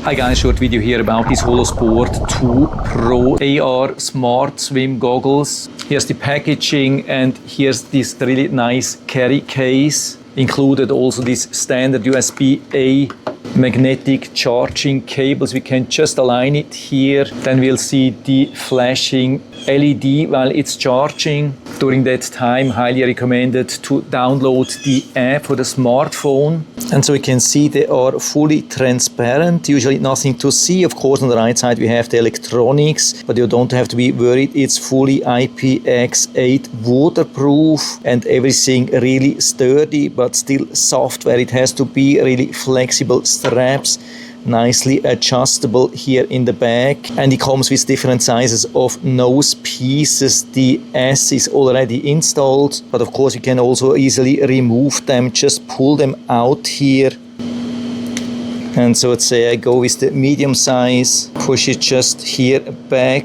Hi guys, short video here about this Holosport 2 Pro AR Smart Swim Goggles. Here's the packaging and here's this really nice carry case. Included also this standard USB-A magnetic charging cables. We can just align it here. Then we'll see the flashing LED while it's charging. During that time, highly recommended to download the app for the smartphone. And so we can see they are fully transparent, usually nothing to see. Of course, on the right side we have the electronics, but you don't have to be worried. It's fully IPX8 waterproof and everything really sturdy, but still soft where it has to be. Really flexible straps, nicely adjustable here in the back, and it comes with different sizes of nose pieces. The S is already installed, but of course you can also easily remove them, just pull them out here. And so let's say I go with the medium size, push it just here back,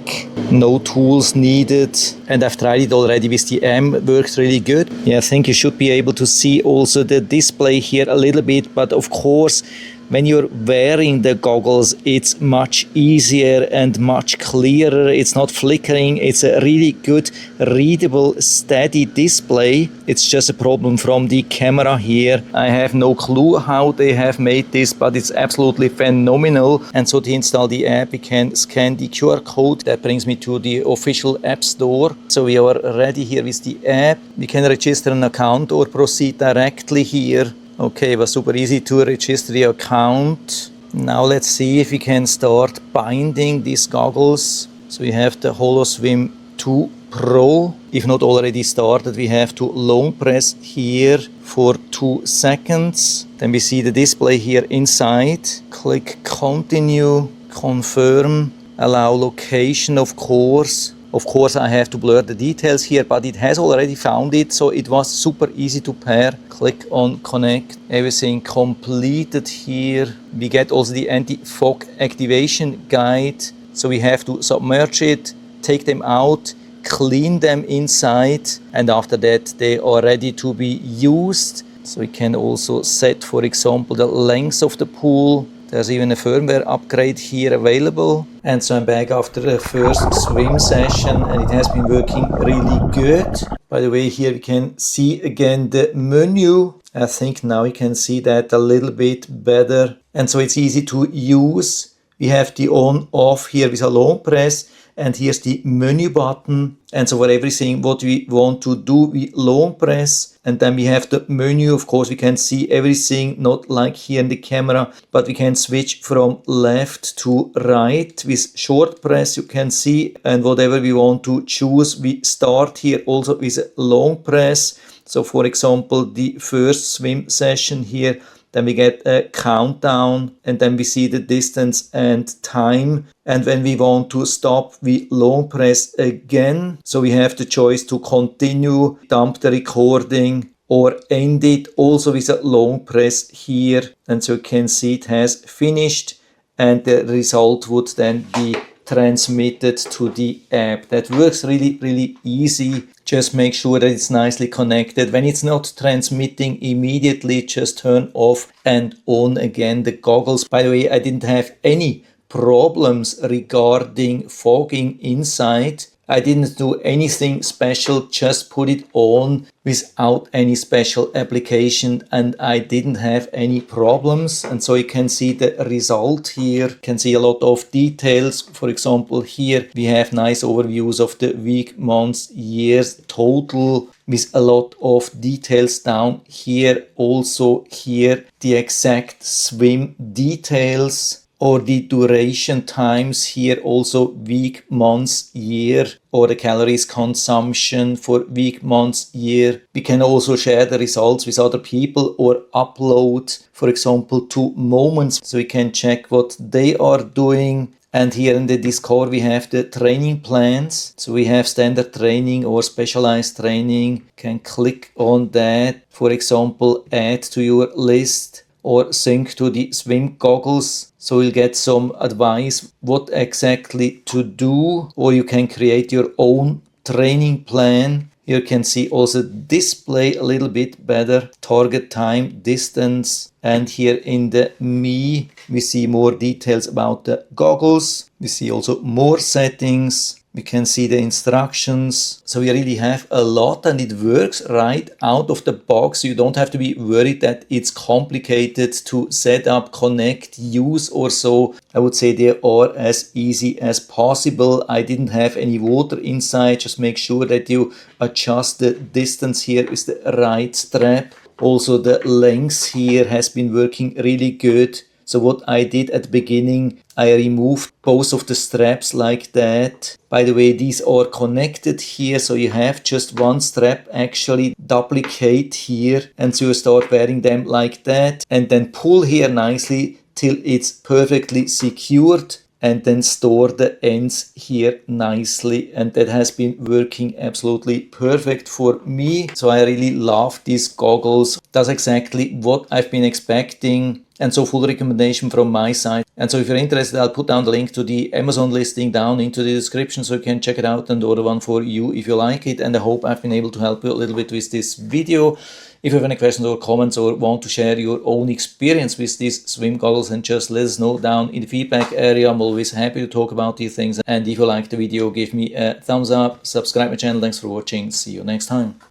no tools needed. And I've tried it already with the M, it works really good. Yeah, I think you should be able to see also the display here a little bit, but of course when you're wearing the goggles, it's much easier and much clearer. It's not flickering. It's a really good, readable, steady display. It's just a problem from the camera here. I have no clue how they have made this, but it's absolutely phenomenal. And so to install the app, we can scan the QR code. That brings me to the official app store. So we are ready here with the app. We can register an account or proceed directly here. Okay, it was super easy to register the account. Now let's see if we can start binding these goggles. So we have the Holoswim 2 Pro. If not already started, we have to long press here for 2 seconds. Then we see the display here inside. Click continue, confirm, allow location of course. Of course, I have to blur the details here, but it has already found it, so it was super easy to pair. Click on connect, everything completed here. We get also the anti-fog activation guide. So we have to submerge it, take them out, clean them inside, and after that they are ready to be used. So we can also set, for example, the length of the pool. There's even a firmware upgrade here available. And so I'm back after the first swim session and it has been working really good. By the way, here we can see again the menu. I think now we can see that a little bit better. And so it's easy to use. We have the on off here with a long press. And here's the menu button. And so for everything what we want to do, we long press. And then we have the menu. Of course, we can see everything, not like here in the camera, but we can switch from left to right. With short press, you can see, and whatever we want to choose, we start here also with a long press. So for example, the first swim session here, then we get a countdown and then we see the distance and time. And when we want to stop, we long press again. So we have the choice to continue, dump the recording or end it also with a long press here. And so you can see it has finished and the result would then be transmitted to the app. That works really, really easy. Just make sure that it's nicely connected. When it's not transmitting immediately, just turn off and on again the goggles. By the way, I didn't have any problems regarding fogging inside. I didn't do anything special, just put it on without any special application and I didn't have any problems. And so you can see the result here. You can see a lot of details. For example, here we have nice overviews of the week, months, years total with a lot of details down here. Also here the exact swim details. Or the duration times here, also week, months, year, or the calories consumption for week, months, year. We can also share the results with other people or upload, for example, to Moments, so we can check what they are doing. And here in the Discord we have the training plans. So we have standard training or specialized training. You can click on that, for example, add to your list or sync to the swim goggles. So you'll get some advice what exactly to do, or you can create your own training plan. Here you can see also display a little bit better, target time, distance, and here in the Me we see more details about the goggles. We see also more settings. We can see the instructions. So we really have a lot, and it works right out of the box. You don't have to be worried that it's complicated to set up, connect, use or so. I would say they are as easy as possible. I didn't have any water inside. Just make sure that you adjust the distance here with the right strap. Also the length here has been working really good. So what I did at the beginning, I removed both of the straps like that. By the way, these are connected here, so you have just one strap actually duplicate here, and so you start wearing them like that, and then pull here nicely till it's perfectly secured, and then store the ends here nicely, and that has been working absolutely perfect for me. So I really love these goggles. That's exactly what I've been expecting, and so full recommendation from my side. And so if you're interested, I'll put down the link to the Amazon listing down into the description so you can check it out and order one for you if you like it. And I hope I've been able to help you a little bit with this video. If you have any questions or comments or want to share your own experience with these swim goggles, and just let us know down in the feedback area. I'm always happy to talk about these things. And if you liked the video, give me a thumbs up, subscribe my channel. Thanks for watching. See you next time.